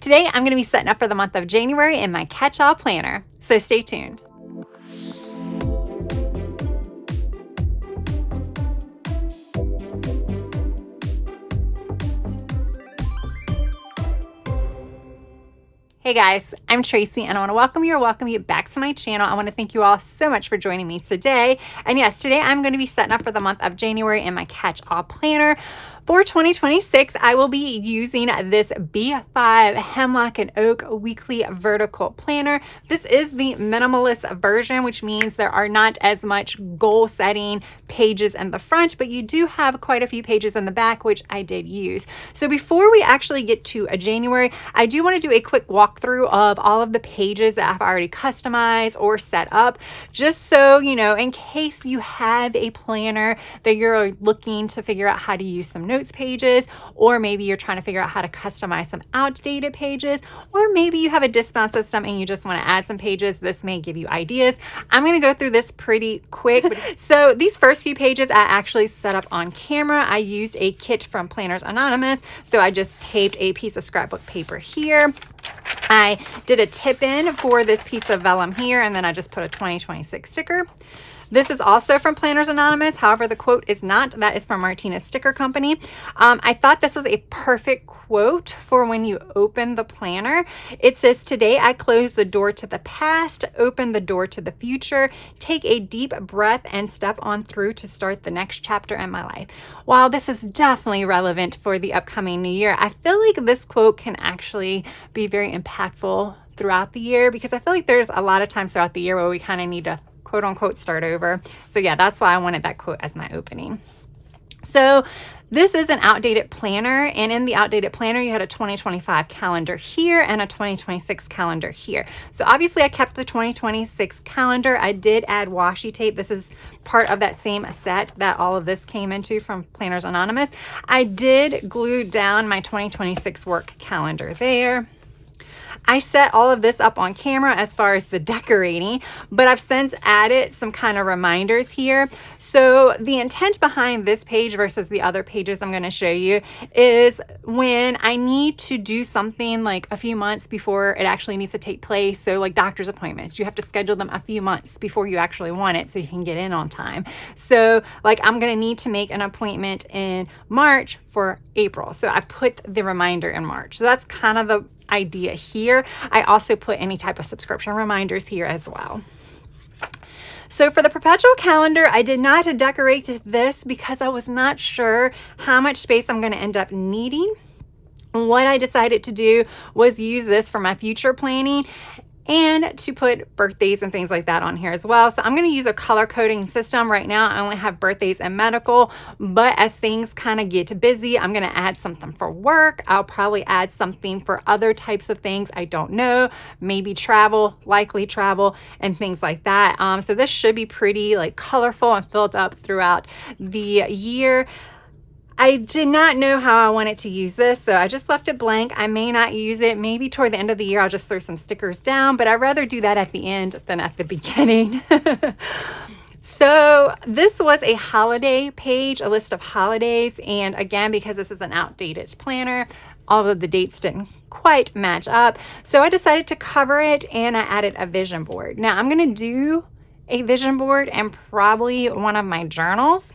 Today, I'm going to be setting up for the month of January in my Catchall planner, so stay tuned. Hey guys, I'm Tracy and I want to welcome you back to my channel. I want to thank you all so much for joining me today. And yes, today I'm going to be setting up for the month of January in my Catchall planner. For 2026, I will be using this B5 Hemlock and Oak weekly vertical planner. This is the minimalist version, which means there are not as much goal setting pages in the front, but you do have quite a few pages in the back, which I did use. So before we actually get to January, I do want to do a quick walkthrough of all of the pages that I've already customized or set up, just so you know, in case you have a planner that you're looking to figure out how to use some notes pages, or maybe you're trying to figure out how to customize some outdated pages, or maybe you have a discount system and you just want to add some pages. This may give you ideas. I'm going to go through this pretty quick. So these first few pages I actually set up on camera. I used a kit from Planners Anonymous. So I just taped a piece of scrapbook paper here. I did a tip in for this piece of vellum here, and then I just put a 2026 sticker. This is also from Planners Anonymous. However, the quote is not. That is from Martinez Sticker Company. I thought this was a perfect quote for when you open the planner. It says, "Today I close the door to the past, open the door to the future, take a deep breath and step on through to start the next chapter in my life." While this is definitely relevant for the upcoming new year, I feel like this quote can actually be very impactful throughout the year, because I feel like there's a lot of times throughout the year where we kind of need to quote unquote start over. So yeah, that's why I wanted that quote as my opening. So this is an outdated planner, and in the outdated planner you had a 2025 calendar here and a 2026 calendar here. So obviously I kept the 2026 calendar. I did add washi tape. This is part of that same set that all of this came into from Planners Anonymous. I did glue down my 2026 work calendar there. I set all of this up on camera as far as the decorating, but I've since added some kind of reminders here. So the intent behind this page versus the other pages I'm going to show you is when I need to do something like a few months before it actually needs to take place. So like doctor's appointments, you have to schedule them a few months before you actually want it so you can get in on time. So like I'm going to need to make an appointment in March for April. So I put the reminder in March. So that's kind of the idea here. I also put any type of subscription reminders here as well. So for the perpetual calendar, I did not decorate this because I was not sure how much space I'm going to end up needing. What I decided to do was use this for my future planning and to put birthdays and things like that on here as well. So I'm going to use a color coding system. Right now I only have birthdays and medical, but as things kind of get busy, I'm going to add something for work. I'll probably add something for other types of things. I don't know, maybe travel, likely travel and things like that. So this should be pretty like colorful and filled up throughout the year. I did not know how I wanted to use this, so I just left it blank. I may not use it. Maybe toward the end of the year, I'll just throw some stickers down, but I'd rather do that at the end than at the beginning. So this was a holiday page, a list of holidays. And again, because this is an outdated planner, all of the dates didn't quite match up. So I decided to cover it and I added a vision board. Now I'm going to do a vision board and probably one of my journals,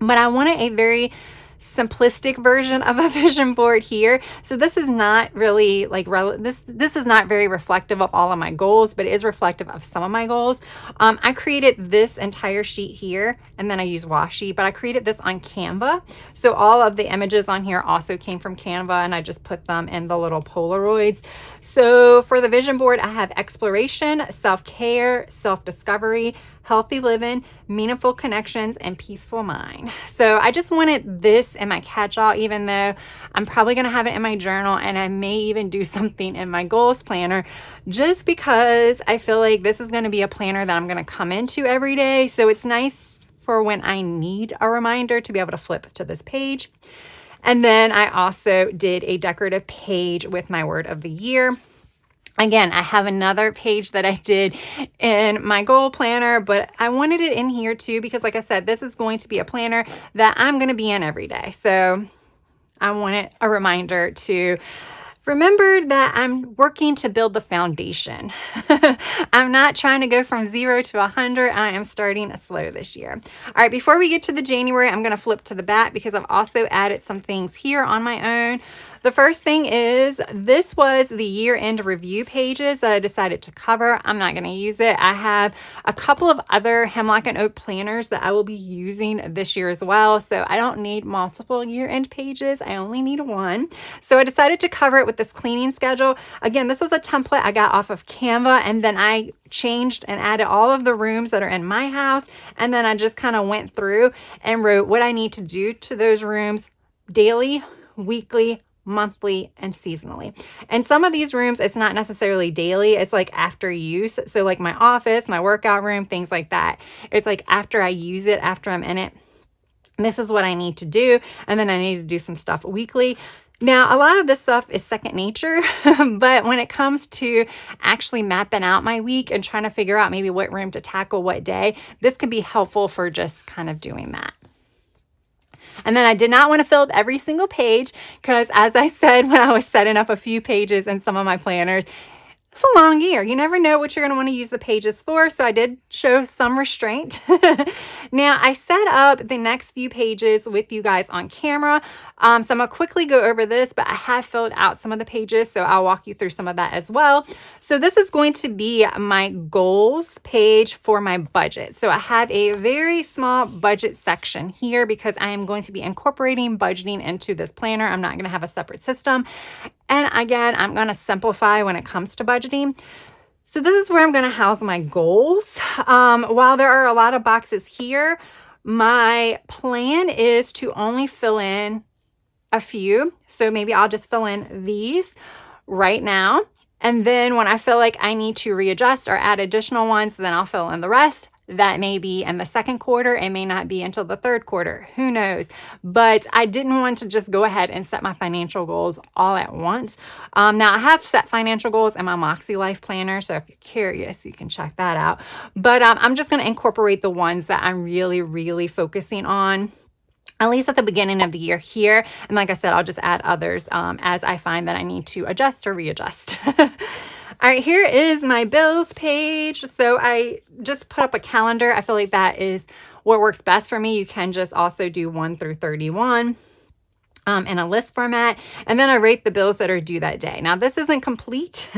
but I wanted a very simplistic version of a vision board here. So this is not really like this is not very reflective of all of my goals, but it is reflective of some of my goals. I created this entire sheet here and then I use washi, but I created this on Canva. So all of the images on here also came from Canva and I just put them in the little Polaroids. So for the vision board, I have exploration, self-care, self-discovery, healthy living, meaningful connections, and peaceful mind. So I just wanted this in my catch-all, even though I'm probably going to have it in my journal and I may even do something in my goals planner, just because I feel like this is going to be a planner that I'm going to come into every day. So it's nice for when I need a reminder to be able to flip to this page. And then I also did a decorative page with my word of the year. Again, I have another page that I did in my goal planner, but I wanted it in here too because like I said, this is going to be a planner that I'm going to be in every day. So I wanted a reminder to remembered that I'm working to build the foundation. I'm not trying to go from 0 to 100. I am starting slow this year. All right, before we get to the January, I'm going to flip to the back because I've also added some things here on my own. The first thing is this was the year-end review pages that I decided to cover. I'm not going to use it. I have a couple of other Hemlock and Oak planners that I will be using this year as well. So I don't need multiple year-end pages. I only need one. So I decided to cover it with this cleaning schedule. Again, this was a template I got off of Canva, and then I changed and added all of the rooms that are in my house. And then I just kind of went through and wrote what I need to do to those rooms daily, weekly, monthly, and seasonally. And some of these rooms, it's not necessarily daily. It's like after use. So like my office, my workout room, things like that. It's like after I use it, after I'm in it, this is what I need to do. And then I need to do some stuff weekly. Now, a lot of this stuff is second nature, but when it comes to actually mapping out my week and trying to figure out maybe what room to tackle what day, this can be helpful for just kind of doing that. And then I did not want to fill up every single page because, as I said when I was setting up a few pages in some of my planners, it's a long year. You never know what you're going to want to use the pages for. So I did show some restraint. Now I set up the next few pages with you guys on camera. So I'm going to quickly go over this, but I have filled out some of the pages. So I'll walk you through some of that as well. So this is going to be my goals page for my budget. So I have a very small budget section here because I am going to be incorporating budgeting into this planner. I'm not going to have a separate system. And again, I'm going to simplify when it comes to budgeting. So this is where I'm going to house my goals. While there are a lot of boxes here, my plan is to only fill in a few. So maybe I'll just fill in these right now. And then when I feel like I need to readjust or add additional ones, then I'll fill in the rest. That may be in the second quarter. It may not be until the third quarter. Who knows? But I didn't want to just go ahead and set my financial goals all at once. Now, I have set financial goals in my MakseLife planner. So if you're curious, you can check that out. But I'm just going to incorporate the ones that I'm really, really focusing on, at least at the beginning of the year here. And like I said, I'll just add others as I find that I need to adjust or readjust. All right, here is my bills page. So I just put up a calendar. I feel like that is what works best for me. You can just also do 1 through 31 in a list format. And then I rate the bills that are due that day. Now, this isn't complete,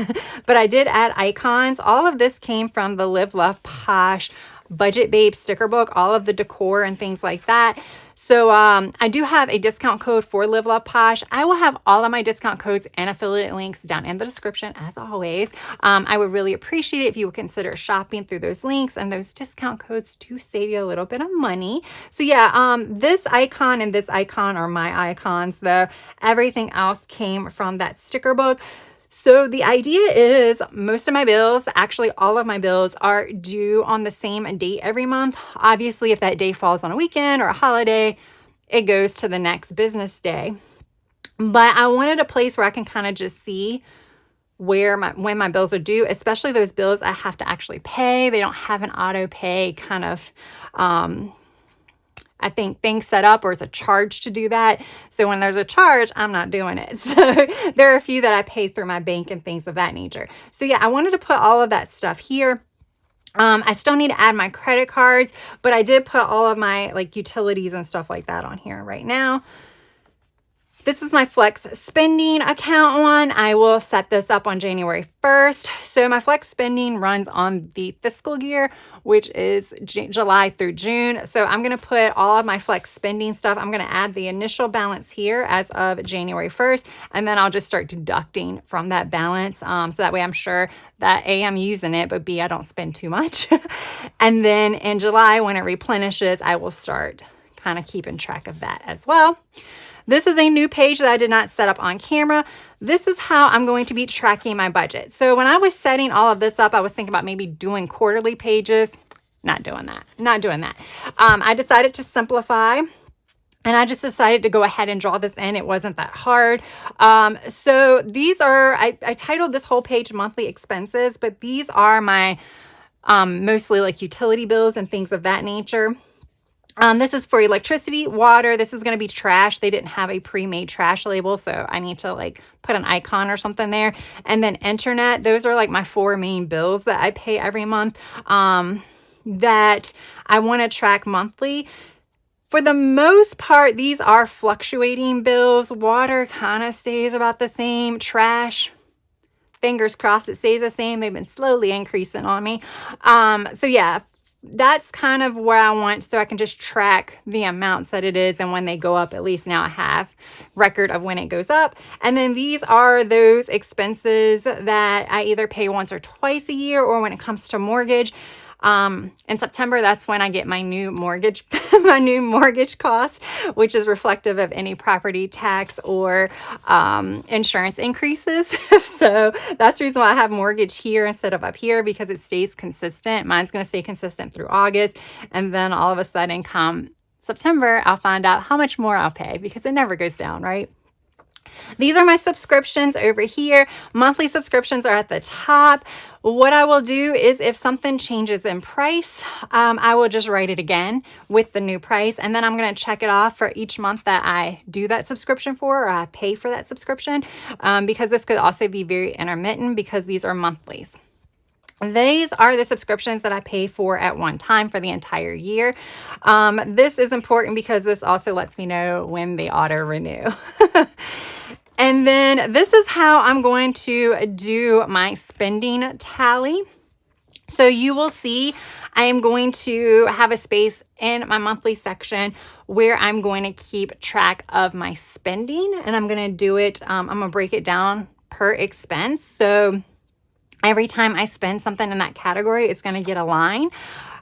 but I did add icons. All of this came from the Live, Love, Posh Budget Babe sticker book, all of the decor and things like that. So I do have a discount code for Live, Love, Posh. I will have all of my discount codes and affiliate links down in the description, as always. I would really appreciate it if you would consider shopping through those links, and those discount codes do save you a little bit of money. So yeah, this icon and this icon are my icons, though. Everything else came from that sticker book. So the idea is most of my bills, actually all of my bills, are due on the same date every month. Obviously, if that day falls on a weekend or a holiday, it goes to the next business day. But I wanted a place where I can kind of just see when my bills are due, especially those bills I have to actually pay. They don't have an auto pay kind of I think things set up, or it's a charge to do that. So when there's a charge, I'm not doing it. So there are a few that I pay through my bank and things of that nature. So yeah, I wanted to put all of that stuff here. I still need to add my credit cards, but I did put all of my like utilities and stuff like that on here right now. This is my Flex spending account one. I will set this up on January 1st. So my Flex spending runs on the fiscal year, which is July through June. So I'm going to put all of my Flex spending stuff. I'm going to add the initial balance here as of January 1st, and then I'll just start deducting from that balance. So that way I'm sure that A, I'm using it, but B, I don't spend too much. And then in July, when it replenishes, I will start kind of keeping track of that as well. This is a new page that I did not set up on camera. This is how I'm going to be tracking my budget. So when I was setting all of this up, I was thinking about maybe doing quarterly pages. Not doing that. I decided to simplify, and I just decided to go ahead and draw this in. It wasn't that hard. So these are, I titled this whole page monthly expenses, but these are my mostly like utility bills and things of that nature. This is for electricity, water. This is going to be trash. They didn't have a pre-made trash label, so I need to like put an icon or something there. And then internet. Those are like my 4 main bills that I pay every month that I want to track monthly. For the most part, these are fluctuating bills. Water kind of stays about the same. Trash, fingers crossed it stays the same. They've been slowly increasing on me. So yeah, that's kind of where I want, so I can just track the amounts that it is, and when they go up, at least now I have record of when it goes up. And then these are those expenses that I either pay once or twice a year, or when it comes to mortgage. In September, that's when I get my new mortgage, my new mortgage cost, which is reflective of any property tax or insurance increases. So that's the reason why I have mortgage here instead of up here, because it stays consistent. Mine's going to stay consistent through August. And then all of a sudden come September, I'll find out how much more I'll pay, because it never goes down, right? These are my subscriptions over here. Monthly subscriptions are at the top. What I will do is if something changes in price, I will just write it again with the new price. And then I'm going to check it off for each month that I do that subscription for, or I pay for that subscription, because this could also be very intermittent because these are monthlies. These are the subscriptions that I pay for at one time for the entire year. This is important because this also lets me know when they auto renew. And then this is how I'm going to do my spending tally. So you will see I am going to have a space in my monthly section where I'm going to keep track of my spending, and I'm going to do it. I'm going to break it down per expense. So every time I spend something in that category, it's going to get a line.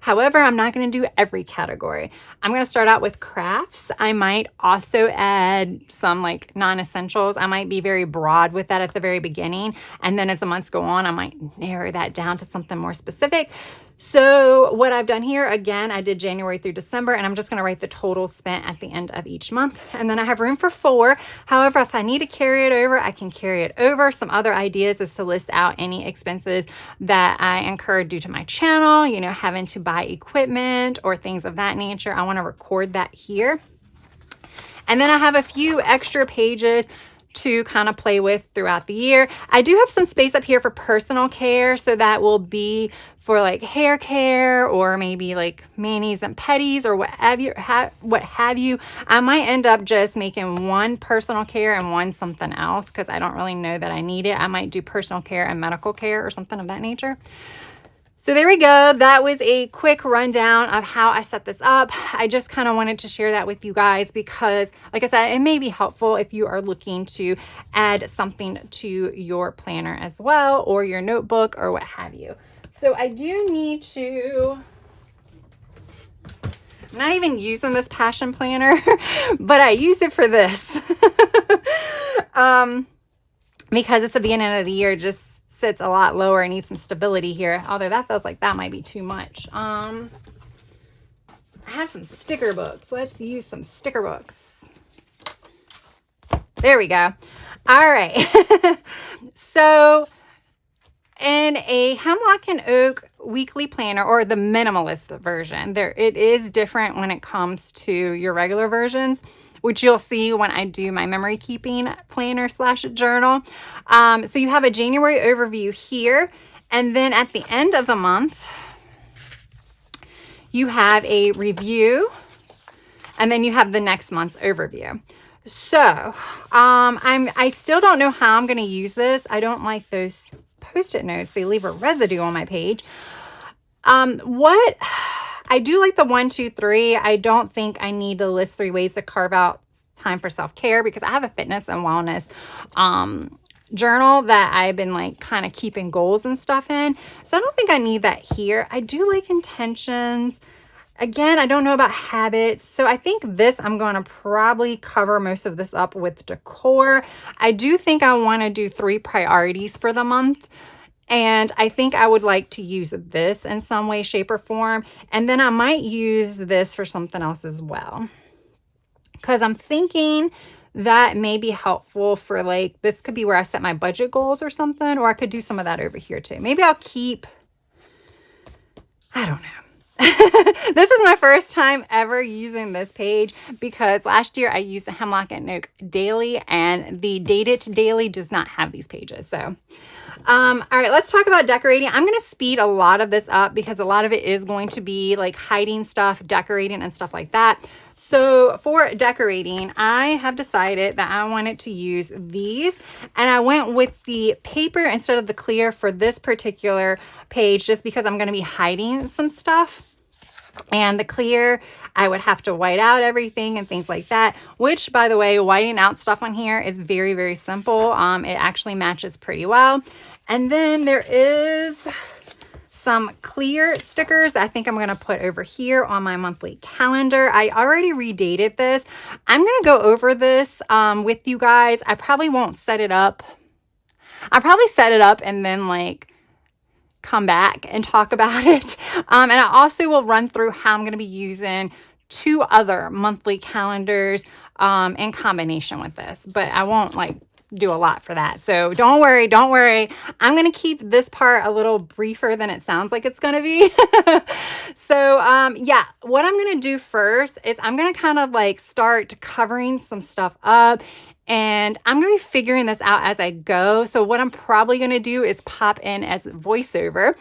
However, I'm not going to do every category. I'm going to start out with crafts. I might also add some like non-essentials. I might be very broad with that at the very beginning. And then as the months go on, I might narrow that down to something more specific. So what I've done here, again, I did January through December, and I'm just going to write the total spent at the end of each month. And then I have room for 4. However, if I need to carry it over, I can carry it over. Some other ideas is to list out any expenses that I incurred due to my channel, you know, having to buy equipment or things of that nature. I want to record that here. And then I have a few extra pages to kind of play with throughout the year. I do have some space up here for personal care, so that will be for like hair care or maybe like manis and petties or what have you. I might end up just making one personal care and one something else, because I don't really know that I need it. I might do personal care and medical care or something of that nature. So there we go. That was a quick rundown of how I set this up. I just kind of wanted to share that with you guys because, like I said, it may be helpful if you are looking to add something to your planner as well, or your notebook or what have you. So I do need to, I'm not even using this passion planner, but I use it for this because it's the beginning of the year, just sits a lot lower and needs some stability here, although that feels like that might be too much. I have some sticker books. Let's use some sticker books. There we go. All right. So in a Hemlock and Oak weekly planner, or the minimalist version, it is different when it comes to your regular versions, which you'll see when I do my memory keeping planner / journal. So you have a January overview here. And then at the end of the month, you have a review. And then you have the next month's overview. So I still don't know how I'm going to use this. I don't like those Post-it notes. They leave a residue on my page. What I do like the 1, 2, 3. I don't think I need to list 3 ways to carve out time for self-care, because I have a fitness and wellness journal that I've been like kind of keeping goals and stuff in. So I don't think I need that here. I do like intentions. Again, I don't know about habits. So I think this, I'm going to probably cover most of this up with decor. I do think I want to do 3 priorities for the month. And I think I would like to use this in some way, shape, or form. And then I might use this for something else as well, because I'm thinking that may be helpful for like, this could be where I set my budget goals or something, or I could do some of that over here too. Maybe I'll keep, I don't know. This is my first time ever using this page because last year I used the Hemlock and Oak Daily, and the Date It Daily does not have these pages. So, all right, let's talk about decorating. I'm going to speed a lot of this up because a lot of it is going to be like hiding stuff, decorating, and stuff like that. So for decorating, I have decided that I wanted to use these, and I went with the paper instead of the clear for this particular page just because I'm going to be hiding some stuff. And the clear, I would have to white out everything and things like that, which, by the way, whiting out stuff on here is very, very simple. It actually matches pretty well. And then there is some clear stickers I think I'm going to put over here on my monthly calendar. I already redated this. I'm going to go over this with you guys. I probably won't set it up. I'll probably set it up and then like come back and talk about it. And I also will run through how I'm going to be using 2 other monthly calendars in combination with this, but I won't like do a lot for that. So don't worry. I'm going to keep this part a little briefer than it sounds like it's going to be. So yeah, what I'm going to do first is I'm going to kind of like start covering some stuff up. And I'm going to be figuring this out as I go. So what I'm probably going to do is pop in as voiceover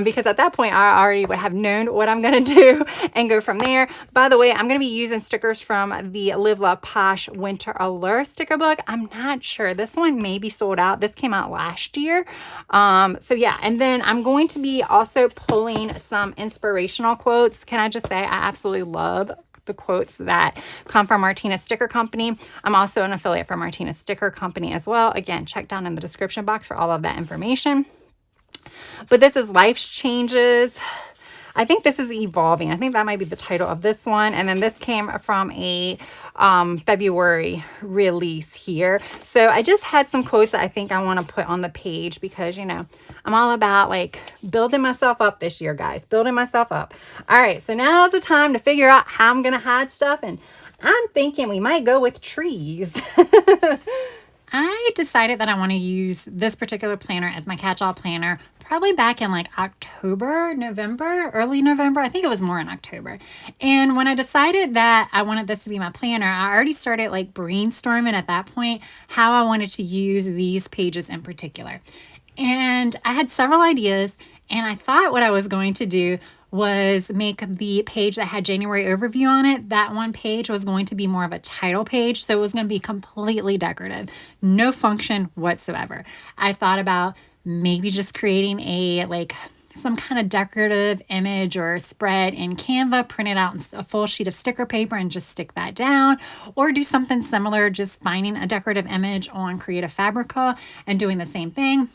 because at that point I already would have known what I'm going to do and go from there. By the way, I'm going to be using stickers from the Live Love Posh Winter Allure sticker book. I'm not sure. This one may be sold out. This came out last year. So yeah, and then I'm going to be also pulling some inspirational quotes. Can I just say I absolutely love the quotes that come from Martina Sticker Company. I'm also an affiliate for Martina Sticker Company as well. Again, check down in the description box for all of that information. But this is Life's Changes. I think this is Evolving. I think that might be the title of this one. And then this came from a February release here. So I just had some quotes that I think I want to put on the page because, you know, I'm all about like building myself up this year, guys. Building myself up. All right. So now is the time to figure out how I'm going to hide stuff. And I'm thinking we might go with trees. I decided that I want to use this particular planner as my catch-all planner probably back in like October, November, early November. I think it was more in October. And when I decided that I wanted this to be my planner, I already started like brainstorming at that point how I wanted to use these pages in particular. And I had several ideas, and I thought what I was going to do was make the page that had January overview on it. That one page was going to be more of a title page. So it was going to be completely decorative, no function whatsoever. I thought about maybe just creating a like some kind of decorative image or spread in Canva, print it out in a full sheet of sticker paper and just stick that down, or do something similar, just finding a decorative image on Creative Fabrica and doing the same thing.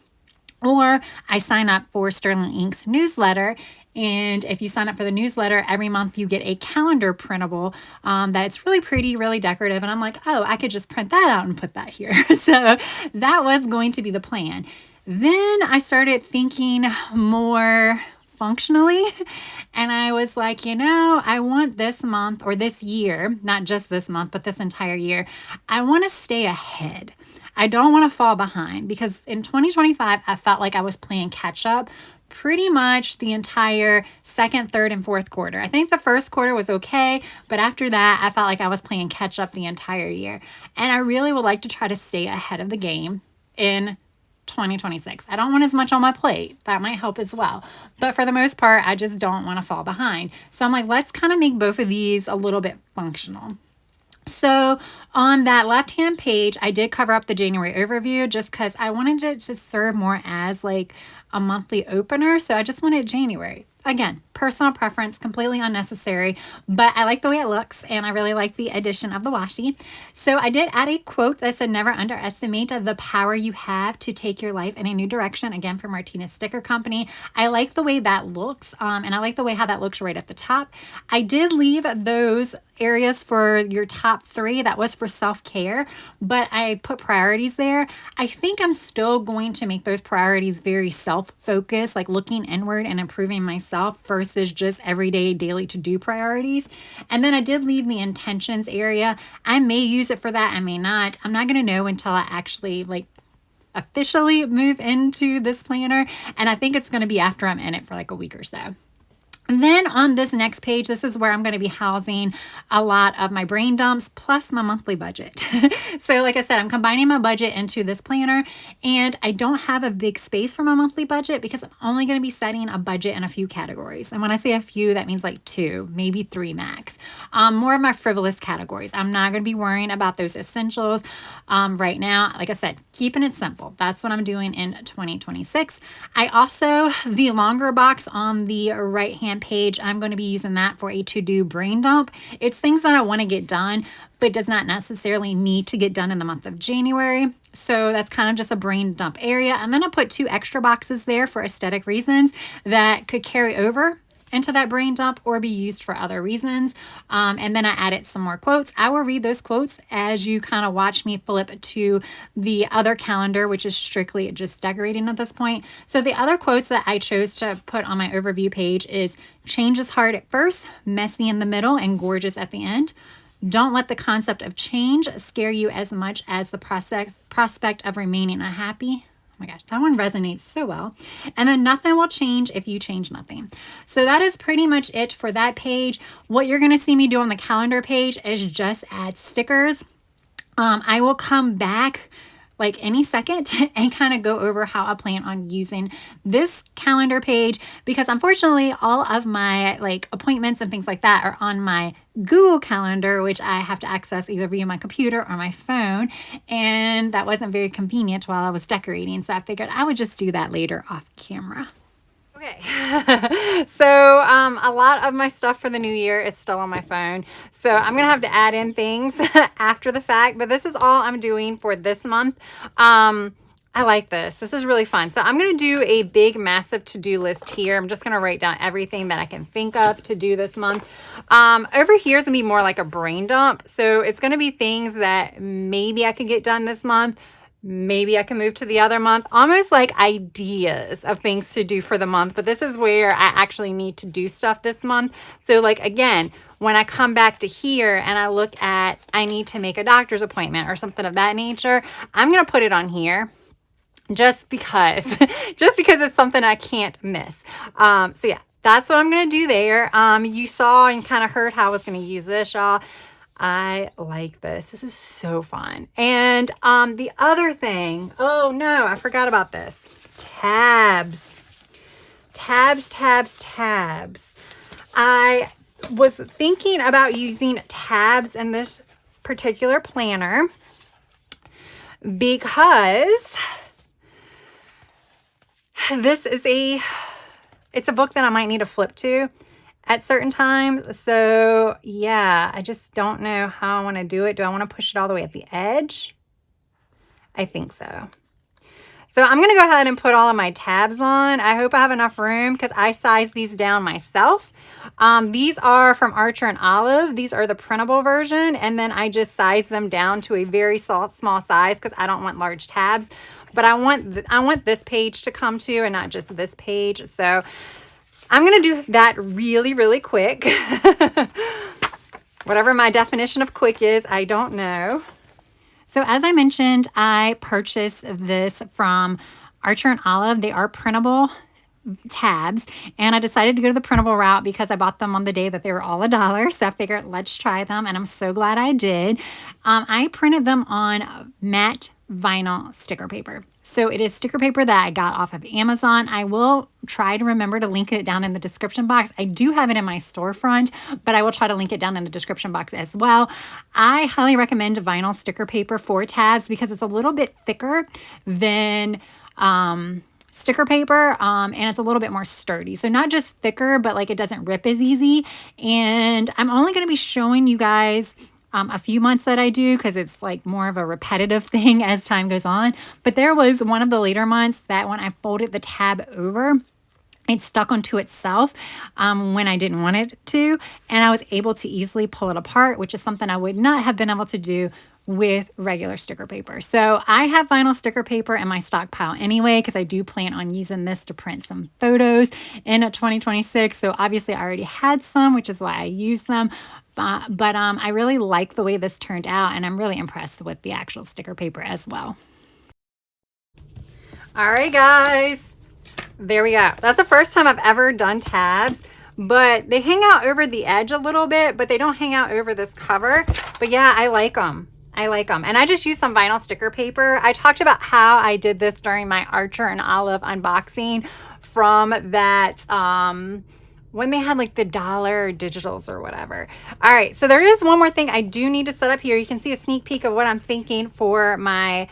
Or I sign up for Sterling Ink's newsletter. And if you sign up for the newsletter, every month you get a calendar printable that's really pretty, really decorative. And I'm like, oh, I could just print that out and put that here. So that was going to be the plan. Then I started thinking more functionally. And I was like, you know, I want this month or this year, not just this month, but this entire year, I want to stay ahead. I don't want to fall behind because in 2025, I felt like I was playing catch up pretty much the entire second, third, and fourth quarter. I think the first quarter was okay, but after that, I felt like I was playing catch up the entire year. And I really would like to try to stay ahead of the game in 2026. I don't want as much on my plate. That might help as well. But for the most part, I just don't want to fall behind. So I'm like, let's kind of make both of these a little bit functional. So on that left-hand page, I did cover up the January overview just because I wanted it to serve more as like a monthly opener. So I just wanted January. Again, personal preference, completely unnecessary, but I like the way it looks and I really like the addition of the washi. So I did add a quote that said, never underestimate the power you have to take your life in a new direction. Again, from Martina Sticker Company. I like the way that looks and I like the way how that looks right at the top. I did leave those areas for your top 3. That was for self-care, but I put priorities there. I think I'm still going to make those priorities very self-focused, like looking inward and improving myself versus just everyday daily to-do priorities. And then I did leave the intentions area. I may use it for that. I may not. I'm not going to know until I actually like officially move into this planner. And I think it's going to be after I'm in it for like a week or so. And then on this next page, this is where I'm going to be housing a lot of my brain dumps plus my monthly budget. So like I said, I'm combining my budget into this planner, and I don't have a big space for my monthly budget because I'm only going to be setting a budget in a few categories. And when I say a few, that means like 2, maybe 3 max. More of my frivolous categories. I'm not going to be worrying about those essentials right now. Like I said, keeping it simple. That's what I'm doing in 2026. I also, the longer box on the right hand page, I'm going to be using that for a to-do brain dump. It's things that I want to get done, but does not necessarily need to get done in the month of January. So that's kind of just a brain dump area. And then I put 2 extra boxes there for aesthetic reasons that could carry over into that brain dump or be used for other reasons. And then I added some more quotes. I will read those quotes as you kind of watch me flip to the other calendar, which is strictly just decorating at this point. So the other quotes that I chose to put on my overview page is: change is hard at first, messy in the middle, and gorgeous at the end. Don't let the concept of change scare you as much as the prospect of remaining unhappy. Oh my gosh, that one resonates so well. And then nothing will change if you change nothing. So that is pretty much it for that page. What you're going to see me do on the calendar page is just add stickers. I will come back like any second and kind of go over how I plan on using this calendar page, because unfortunately all of my like appointments and things like that are on my Google Calendar, which I have to access either via my computer or my phone, and that wasn't very convenient while I was decorating, so I figured I would just do that later off camera. Okay, so a lot of my stuff for the new year is still on my phone, so I'm gonna have to add in things after the fact, but this is all I'm doing for this month. I like this. This is really fun. So I'm going to do a big, massive to-do list here. I'm just going to write down everything that I can think of to do this month. Over here is going to be more like a brain dump. So it's going to be things that maybe I could get done this month. Maybe I can move to the other month, almost like ideas of things to do for the month. But this is where I actually need to do stuff this month. So like, again, when I come back to here and I look at, I need to make a doctor's appointment or something of that nature, I'm going to put it on here. Just because it's something I can't miss. So yeah, that's what I'm going to do there. You saw and kind of heard how I was going to use this, y'all. I like this. This is so fun. And the other thing, oh no, I forgot about this. Tabs. I was thinking about using tabs in this particular planner because this is it's a book that I might need to flip to at certain times. So yeah, I just don't know how I want to do it. Do I want to push it all the way at the edge? I think so. So I'm going to go ahead and put all of my tabs on. I hope I have enough room because I sized these down myself. These are from Archer and Olive. These are the printable version. And then I just sized them down to a very small size because I don't want large tabs. But I want this page to come to and not just this page. So I'm going to do that really, really quick. Whatever my definition of quick is, I don't know. So as I mentioned, I purchased this from Archer and Olive. They are printable tabs, and I decided to go to the printable route because I bought them on the day that they were all $1. So I figured let's try them, and I'm so glad I did. I printed them on matte vinyl sticker paper. So it is sticker paper that I got off of Amazon. I will try to remember to link it down in the description box. I do have it in my storefront, but I will try to link it down in the description box as well. I highly recommend vinyl sticker paper for tabs because it's a little bit thicker than sticker paper, and it's a little bit more sturdy. So not just thicker, but like it doesn't rip as easy. And I'm only going to be showing you guys a few months that I do because it's like more of a repetitive thing as time goes on. But there was one of the later months that when I folded the tab over, it stuck onto itself when I didn't want it to, and I was able to easily pull it apart, which is something I would not have been able to do with regular sticker paper. So I have vinyl sticker paper in my stockpile anyway, because I do plan on using this to print some photos in 2026. So obviously I already had some, which is why I used them. But I really like the way this turned out, and I'm really impressed with the actual sticker paper as well. All right, guys, there we go. That's the first time I've ever done tabs, but they hang out over the edge a little bit, but they don't hang out over this cover. But yeah, I like them. I like them. And I just used some vinyl sticker paper. I talked about how I did this during my Archer and Olive unboxing from that, when they had like the dollar digitals or whatever. All right, so there is one more thing I do need to set up here. You can see a sneak peek of what I'm thinking for my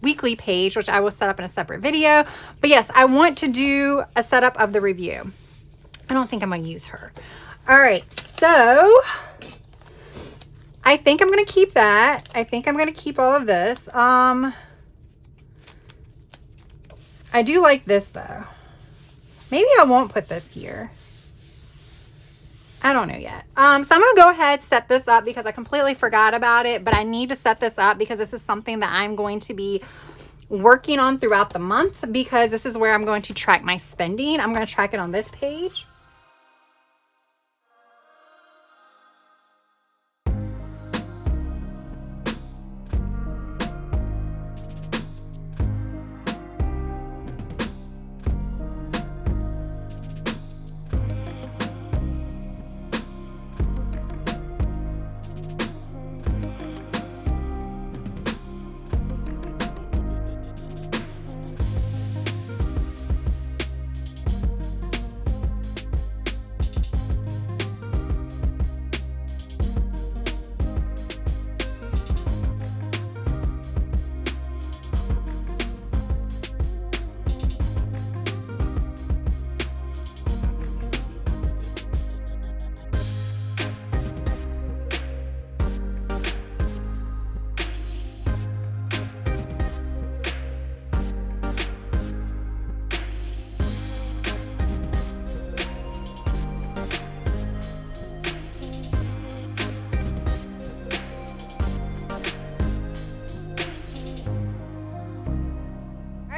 weekly page, which I will set up in a separate video. But yes, I want to do a setup of the review. I don't think I'm going to use her. All right, so I think I'm going to keep that. I think I'm going to keep all of this. I do like this though. Maybe I won't put this here. I don't know yet. So I'm going to go ahead, set this up because I completely forgot about it, but I need to set this up because this is something that I'm going to be working on throughout the month, because this is where I'm going to track my spending. I'm going to track it on this page.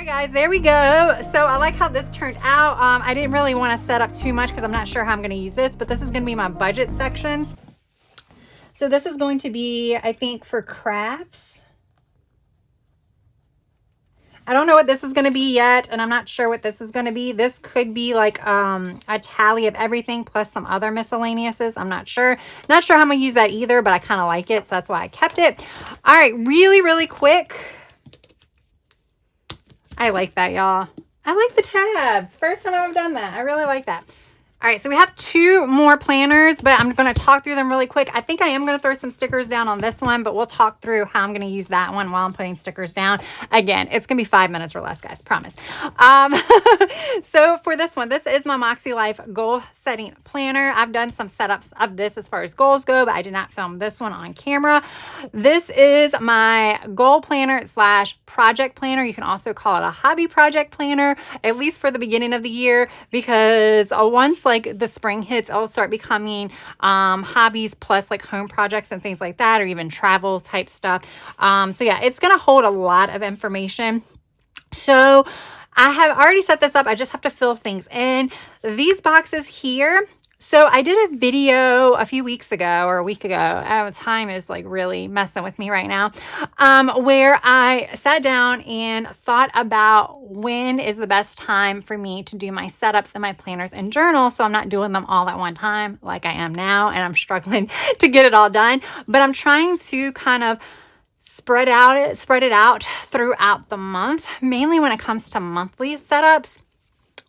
Guys, there we go. So I like how this turned out. I didn't really want to set up too much because I'm not sure how I'm going to use this, but this is going to be my budget sections. So this is going to be, I think, for crafts. I don't know what this is going to be yet, and I'm not sure what this is going to be. This could be like a tally of everything plus some other miscellaneouses. I'm not sure. Not sure how I'm going to use that either, but I kind of like it, so that's why I kept it. All right, really quick. I like that, y'all. I like the tabs. First time I've done that. I really like that. All right, so we have 2 more planners, but I'm going to talk through them really quick. I think I am going to throw some stickers down on this one, but we'll talk through how I'm going to use that one while I'm putting stickers down. Again, it's going to be 5 minutes or less, guys, promise. So for this one, this is my MakseLife goal setting planner. I've done some setups of this as far as goals go, but I did not film this one on camera. This is my goal planner / project planner. You can also call it a hobby project planner, at least for the beginning of the year, because once like the spring hits, I'll start becoming hobbies plus like home projects and things like that, or even travel type stuff. So yeah, it's going to hold a lot of information. So I have already set this up. I just have to fill things in. These boxes here. So I did a video a few weeks ago or a week ago. Time is like really messing with me right now. Where I sat down and thought about when is the best time for me to do my setups and my planners and journals. So I'm not doing them all at one time like I am now, and I'm struggling to get it all done. But I'm trying to kind of spread it out throughout the month, mainly when it comes to monthly setups.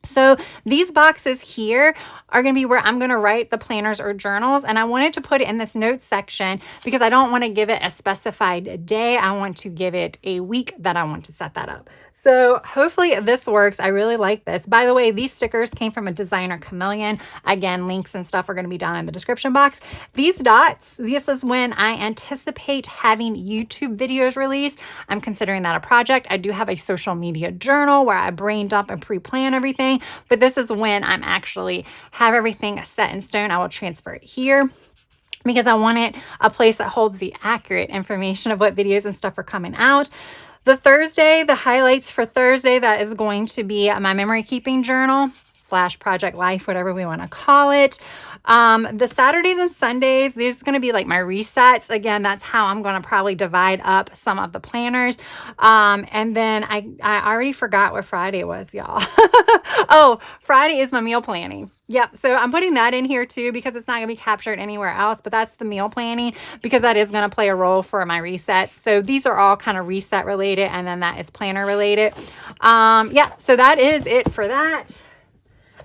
So these boxes here are going to be where I'm going to write the planners or journals. And I wanted to put it in this notes section because I don't want to give it a specified day. I want to give it a week that I want to set that up. So hopefully this works. I really like this. By the way, these stickers came from a designer, Chameleon. Again, links and stuff are going to be down in the description box. These dots, this is when I anticipate having YouTube videos released. I'm considering that a project. I do have a social media journal where I brain dump and pre-plan everything, but this is when I'm actually have everything set in stone. I will transfer it here, because I want it a place that holds the accurate information of what videos and stuff are coming out. The Thursday, the highlights for Thursday, that is going to be my memory keeping journal / / Project Life, whatever we want to call it. The Saturdays and Sundays, there's going to be like my resets. Again, that's how I'm going to probably divide up some of the planners. And then I already forgot what Friday was, y'all. Oh, Friday is my meal planning. Yep. So I'm putting that in here too, because it's not going to be captured anywhere else, but that's the meal planning, because that is going to play a role for my resets. So these are all kind of reset related, and then that is planner related. Yeah. So that is it for that.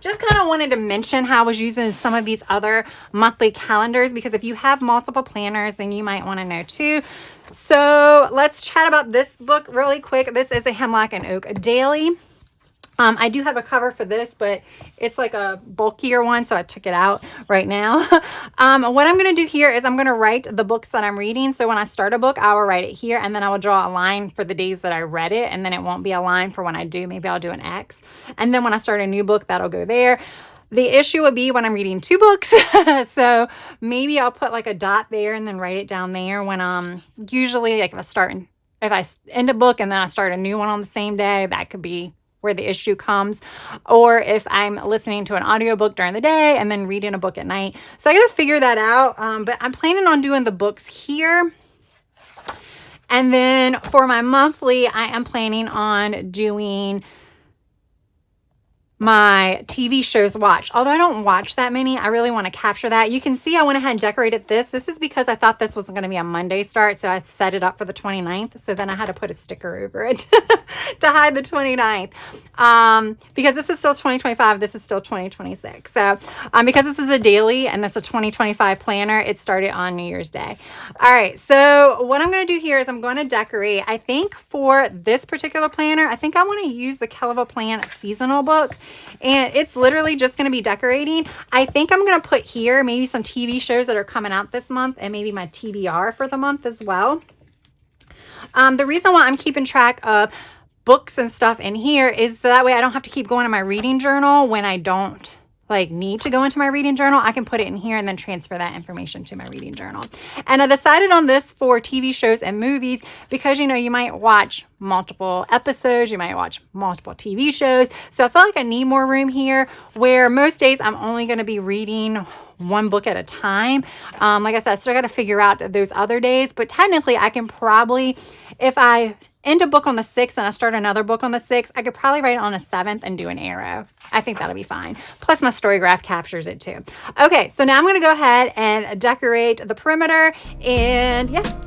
Just kind of wanted to mention how I was using some of these other monthly calendars, because if you have multiple planners, then you might want to know too. So let's chat about this book really quick. This is a Hemlock and Oak Daily. I do have a cover for this, but it's like a bulkier one, so I took it out right now. What I'm going to do here is I'm going to write the books that I'm reading. So when I start a book, I will write it here, and then I will draw a line for the days that I read it, and then it won't be a line for when I do. Maybe I'll do an X. And then when I start a new book, that'll go there. The issue would be when I'm reading 2 books. So maybe I'll put like a dot there and then write it down there when usually like if I end a book and then I start a new one on the same day, that could be where the issue comes. Or if I'm listening to an audiobook during the day and then reading a book at night. So I got to figure that out. But I'm planning on doing the books here. And then for my monthly, I am planning on doing my TV shows watched. Although I don't watch that many, I really want to capture that. You can see I went ahead and decorated this. This is because I thought this wasn't going to be a Monday start, so I set it up for the 29th. So then I had to put a sticker over it to hide the 29th. Because this is still 2025, this is still 2026. So because this is a daily and this is a 2025 planner, it started on New Year's Day. All right, so what I'm going to do here is I'm going to decorate. I think for this particular planner, I think I want to use the Kelva Plan seasonal book. And it's literally just going to be decorating. I think I'm going to put here maybe some TV shows that are coming out this month, and maybe my TBR for the month as well. The reason why I'm keeping track of books and stuff in here is that way I don't have to keep going to my reading journal when I don't need to go into my reading journal. I can put it in here and then transfer that information to my reading journal. And I decided on this for TV shows and movies because, you might watch multiple episodes, you might watch multiple TV shows. So I feel like I need more room here, where most days I'm only going to be reading one book at a time. Like I said, I still got to figure out those other days, but technically I can probably, if I end a book on the 6th and I start another book on the 6th, I could probably write it on the 7th and do an arrow. I think that'll be fine. Plus my story graph captures it too. Okay, so now I'm going to go ahead and decorate the perimeter, and yeah.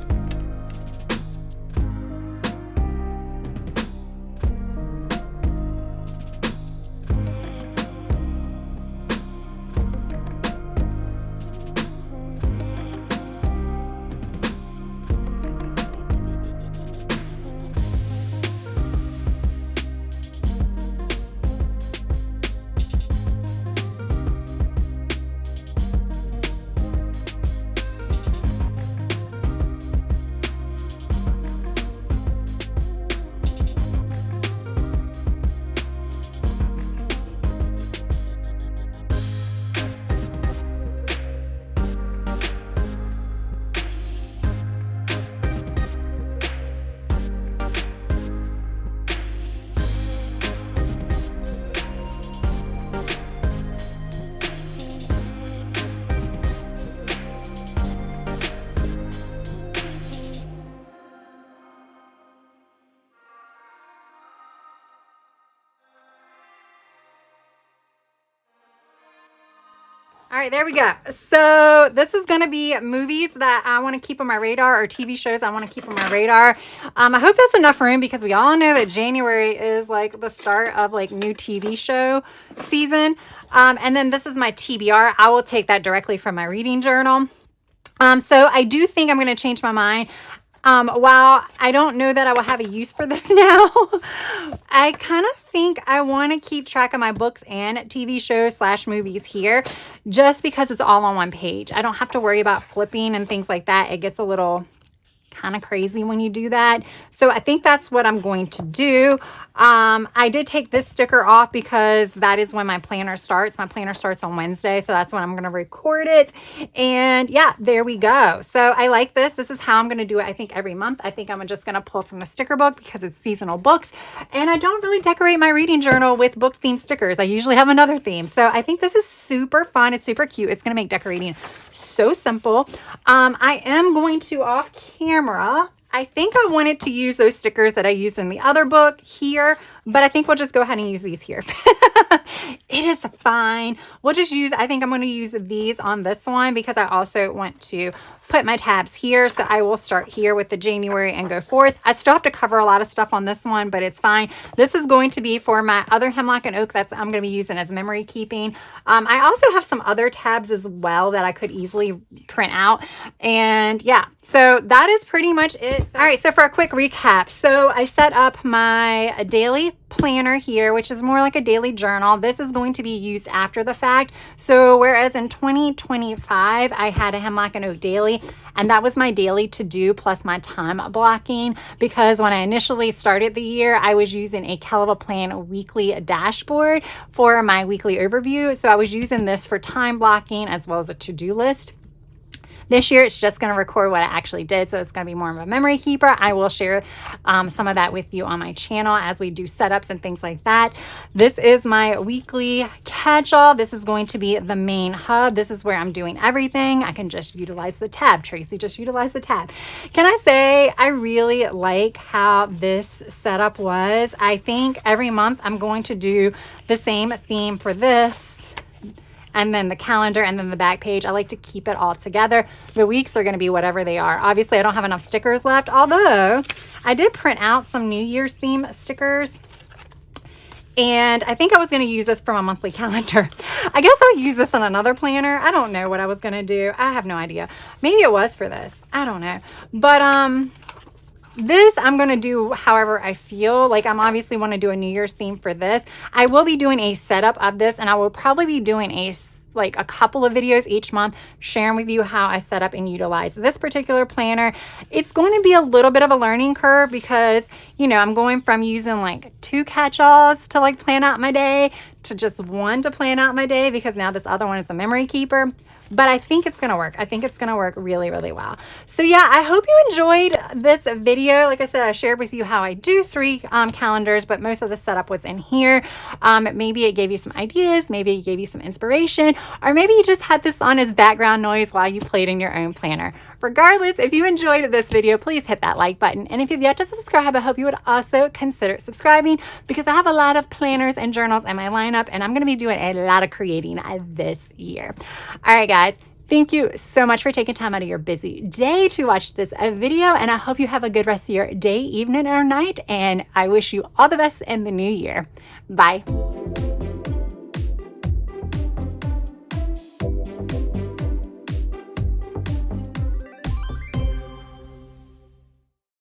All right, there we go. So this is going to be movies that I want to keep on my radar, or TV shows I want to keep on my radar. I hope that's enough room, because we all know that January is the start of new TV show season. And then this is my TBR. I will take that directly from my reading journal. So I do think I'm going to change my mind. While I don't know that I will have a use for this now, I kind of think I want to keep track of my books and TV shows / movies here, just because it's all on one page. I don't have to worry about flipping and things like that. It gets a little kind of crazy when you do that. So I think that's what I'm going to do. I did take this sticker off because that is when my planner starts. My planner starts on Wednesday, so that's when I'm going to record it. And yeah, there we go. So I like this. This is how I'm going to do it, I think, every month. I think I'm just going to pull from the sticker book because it's seasonal books. And I don't really decorate my reading journal with book theme stickers. I usually have another theme. So I think this is super fun. It's super cute. It's going to make decorating so simple. I am going to, off camera, I think I wanted to use those stickers that I used in the other book here, but I think we'll just go ahead and use these here. It is fine. We'll just use, I think I'm going to use these on this one because I also want to put my tabs here. So I will start here with the January and go forth. I still have to cover a lot of stuff on this one, but it's fine. This is going to be for my other Hemlock and Oak that's I'm going to be using as memory keeping. I also have some other tabs as well that I could easily print out. And yeah, so that is pretty much it. All right, so for a quick recap. So I set up my daily planner here, which is more like a daily journal. This is going to be used after the fact. So whereas in 2025, I had a Hemlock and Oak daily, and that was my daily to do plus my time blocking, because when I initially started the year, I was using a Catchall Plan weekly dashboard for my weekly overview. So I was using this for time blocking as well as a to-do list. This year, it's just going to record what I actually did, so it's going to be more of a memory keeper. I will share some of that with you on my channel as we do setups and things like that. This is my weekly catch-all. This is going to be the main hub. This is where I'm doing everything. I can just utilize the tab. Tracy, just utilize the tab. Can I say I really like how this setup was? I think every month I'm going to do the same theme for this, and then the calendar, and then the back page. I like to keep it all together. The weeks are going to be whatever they are. Obviously, I don't have enough stickers left, although I did print out some New Year's theme stickers. And I think I was going to use this for my monthly calendar. I guess I'll use this on another planner. I don't know what I was going to do. I have no idea. Maybe it was for this. I don't know. But this I'm going to do however I feel. Like, I'm obviously want to do a New Year's theme for this. I will be doing a setup of this, and I will probably be doing a couple of videos each month sharing with you how I set up and utilize this particular planner. It's going to be a little bit of a learning curve because, you know, I'm going from using like 2 catch-alls to like plan out my day to just 1 to plan out my day, because now this other one is a memory keeper. But I think it's going to work. I think it's going to work really, really well. So yeah, I hope you enjoyed this video. Like I said, I shared with you how I do 3 calendars, but most of the setup was in here. Maybe it gave you some ideas. Maybe it gave you some inspiration, or maybe you just had this on as background noise while you played in your own planner. Regardless, if you enjoyed this video, please hit that like button. And if you've yet to subscribe, I hope you would also consider subscribing, because I have a lot of planners and journals in my lineup, and I'm going to be doing a lot of creating this year. All right, guys. Thank you so much for taking time out of your busy day to watch this video, and I hope you have a good rest of your day, evening, or night, and I wish you all the best in the new year. Bye.